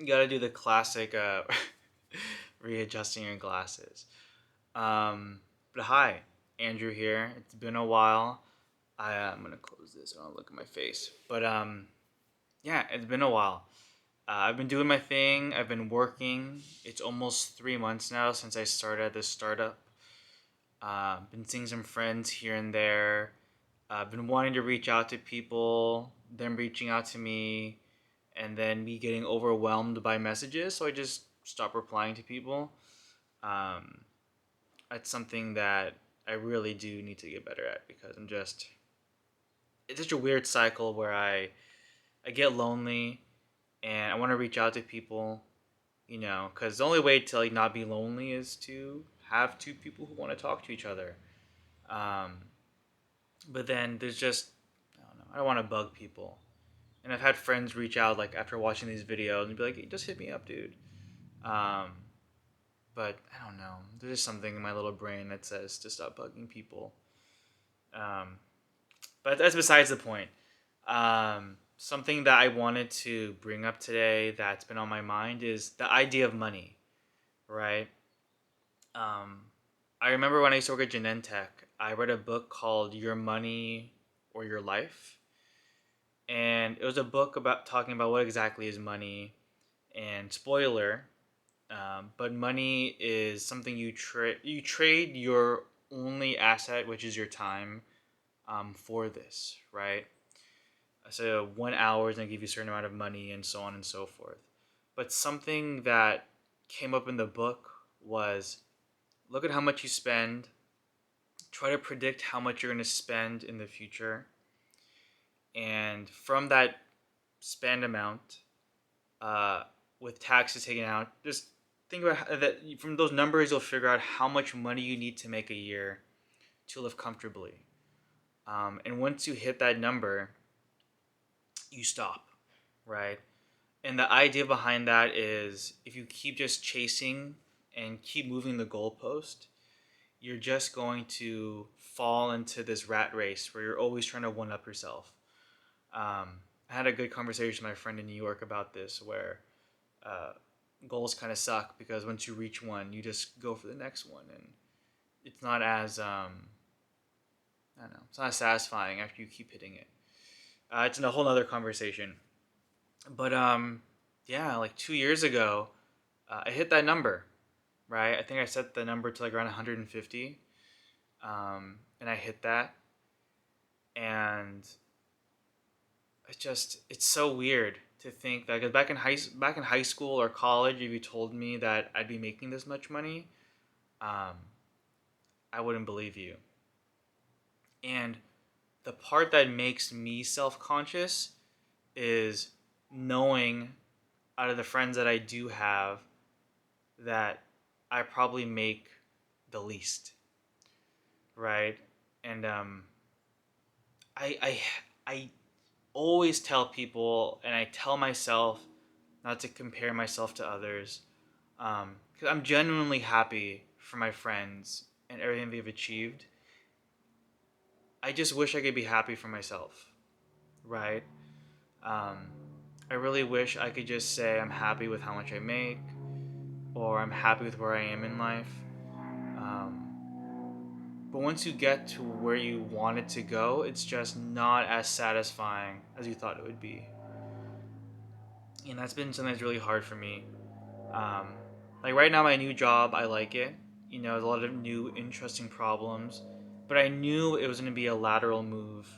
You gotta do the classic readjusting your glasses. But hi, Andrew here. It's been a while. I'm gonna close this. I don't look at my face. But yeah, it's been a while. I've been doing my thing. I've been working. It's almost 3 months now since I started this startup. Been seeing some friends here and there. I've been wanting to reach out to people, them reaching out to me, and then me getting overwhelmed by messages. So I just stop replying to people. Um, it's something that I really do need to get better at because it's such a weird cycle where I get lonely and I want to reach out to people, because the only way to like not be lonely is to have two people who want to talk to each other. Um, but then there's just I don't know. I don't want to bug people, and I've had friends reach out like after watching these videos and be like, hey, "Just hit me up, dude." Um, but I don't know. There's just something in my little brain that says to stop bugging people. Um, but that's besides the point. Something that I wanted to bring up today that's been on my mind is the idea of money, right? Um, I remember when I used to work at Genentech, I read a book called Your Money or Your Life. And it was a book about talking about what exactly is money. And spoiler, but money is something you trade your only asset, which is your time, for this, right? So 1 hour is gonna give you a certain amount of money, and so on and so forth. But something that came up in the book was look at how much you spend, try to predict how much you're gonna spend in the future, and from that spend amount, uh, with taxes taken out, just think about that. From those numbers, you'll figure out how much money you need to make a year to live comfortably. And once you hit that number, you stop, right? And the idea behind that is if you keep just chasing and keep moving the goalpost, you're just going to fall into this rat race where you're always trying to one up yourself. I had a good conversation with my friend in New York about this, where uh, goals kind of suck because once you reach one, you just go for the next one, and it's not as I don't know, it's not as satisfying after you keep hitting it. It's in a whole other conversation, but yeah, like 2 years ago, I hit that number, right? I think I set the number to like around 150, and I hit that, and it's so weird to think that because back in high school or college, if you told me that I'd be making this much money, um, I wouldn't believe you. And the part that makes me self conscious is knowing out of the friends that I do have that I probably make the least, right? And I I I always tell people, and I tell myself not to compare myself to others, because I'm genuinely happy for my friends and everything they've achieved. I just wish I could be happy for myself, right? Um, I really wish I could just say I'm happy with how much I make, or I'm happy with where I am in life. But once you get to where you want it to go, it's just not as satisfying as you thought it would be. And that's been something that's really hard for me. Um, like right now, my new job, I like it. There's a lot of new, interesting problems. But I knew it was going to be a lateral move,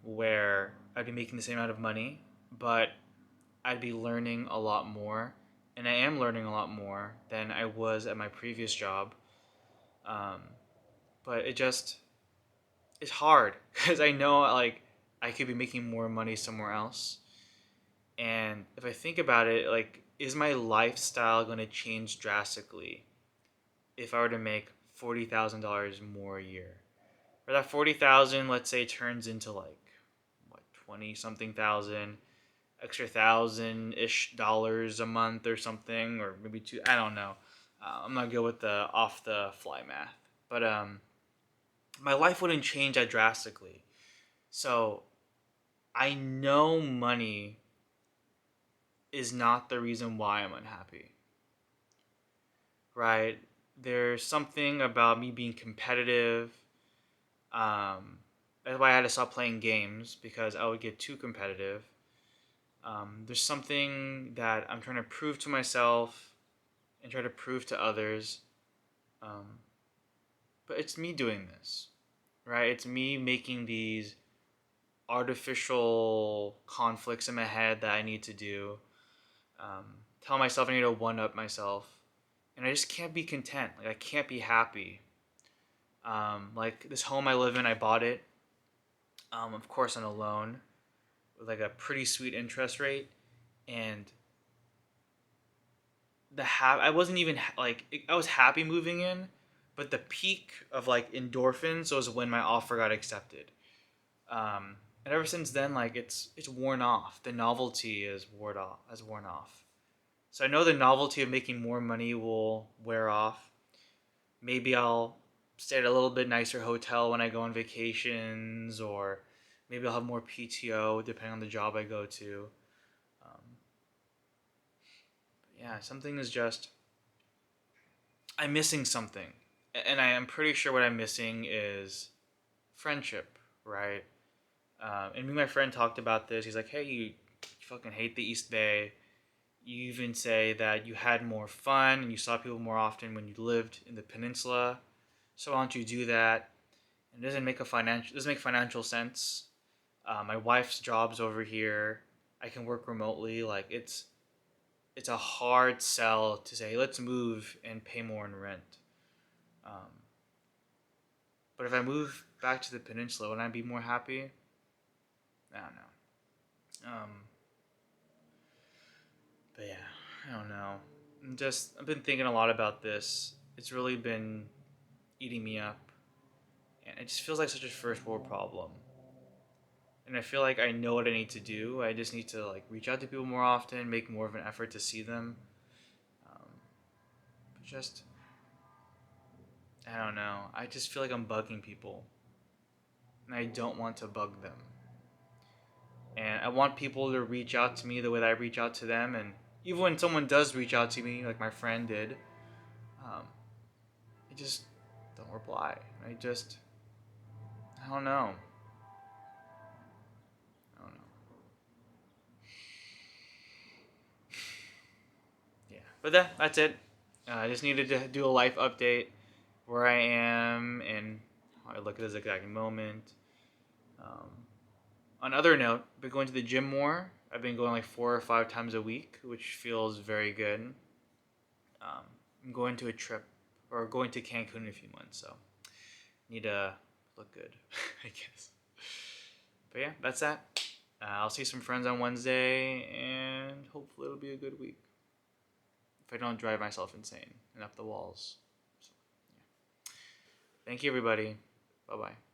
where I'd be making the same amount of money, but I'd be learning a lot more. And I am learning a lot more than I was at my previous job. Um, but it's hard because I know like I could be making more money somewhere else. And if I think about it, like, is my lifestyle going to change drastically if I were to make $40,000 more a year? Or that 40,000, let's say, turns into like what 20 something thousand, extra thousand ish dollars a month or something, or maybe two. I don't know. I'm not good with the off the fly math, but my life wouldn't change that drastically. So I know money is not the reason why I'm unhappy, right? There's something about me being competitive. That's why I had to stop playing games because I would get too competitive. There's something that I'm trying to prove to myself and try to prove to others. Um, but it's me doing this, right? It's me making these artificial conflicts in my head that I need to do. Um, tell myself I need to one up myself, and I just can't be content. Like I can't be happy. Like this home I live in, I bought it, of course, on a loan with like a pretty sweet interest rate, and I wasn't even I was happy moving in, but the peak of like endorphins was when my offer got accepted. And ever since then, like it's worn off. The novelty is worn off. Has worn off. So I know the novelty of making more money will wear off. Maybe I'll stay at a little bit nicer hotel when I go on vacations, or maybe I'll have more PTO depending on the job I go to. Um, yeah, something is just I'm missing something, and I am pretty sure what I'm missing is friendship, right? And me and my friend talked about this. He's like, "Hey, you fucking hate the East Bay. You even say that you had more fun and you saw people more often when you lived in the peninsula. So why don't you do that?" And it doesn't make financial sense. My wife's job's over here. I can work remotely. Like it's a hard sell to say let's move and pay more in rent. Um, but if I move back to the peninsula, would I be more happy? I don't know. But yeah, I don't know. I've been thinking a lot about this. It's really been eating me up, and it just feels like such a first world problem. And I feel like I know what I need to do. I just need to like reach out to people more often, make more of an effort to see them. Um, but just I don't know. I just feel like I'm bugging people, and I don't want to bug them. And I want people to reach out to me the way that I reach out to them. And even when someone does reach out to me, like my friend did, um, I just don't reply. I don't know. I don't know. Yeah, but that's it. I just needed to do a life update where I am and how I look at this exact moment. Um, on other note, I've been going to the gym more. I've been going like 4 or 5 times a week, which feels very good. Um, I'm going to a trip or going to Cancun in a few months, so need to look good, I guess. But yeah, that's that. I'll see some friends on Wednesday, and hopefully it'll be a good week. If I don't drive myself insane and up the walls. So, yeah. Thank you, everybody. Bye bye.